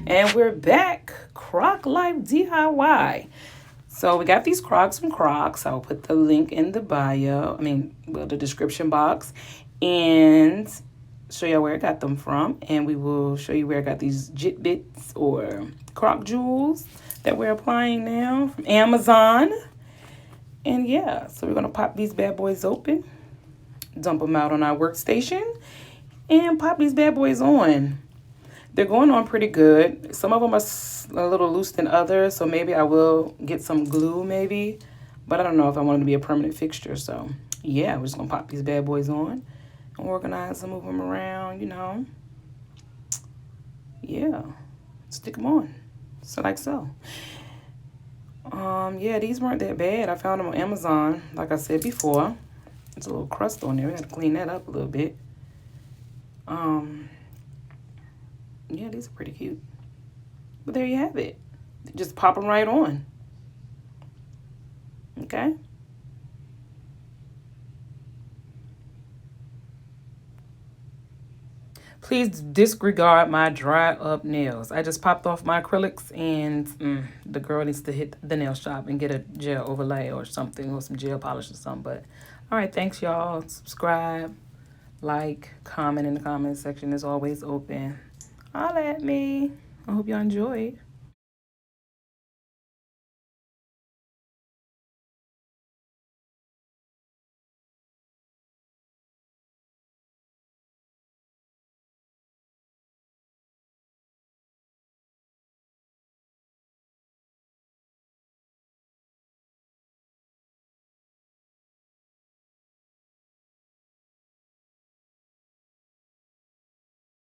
And we're back. Croc Life DIY. So we got these Crocs from Crocs. I'll put the link in the bio. The description box. And show you where I got them from. And we will show you where I got these Jit Bits or Croc Jewels that we're applying now from Amazon. And yeah, so we're going to pop these bad boys open, dump them out on our workstation, and pop these bad boys on. They're going on pretty good. Some of them are a little loose than others, so maybe I will get some glue maybe. But I don't know if I want them to be a permanent fixture. So yeah, we're just going to pop these bad boys on and organize them, move them around, Yeah, stick them on. So like so. Yeah, these weren't that bad. I found them on Amazon, like I said before. There's a little crust on there. We got to clean that up a little bit. Yeah, these are pretty cute. But there you have it. Just pop them right on. Okay? Please disregard my dry up nails. I just popped off my acrylics and the girl needs to hit the nail shop and get a gel overlay or something or some gel polish or something. But all right, thanks y'all. Subscribe, like, comment in the comment section is always open. Holla at me. I hope y'all enjoyed.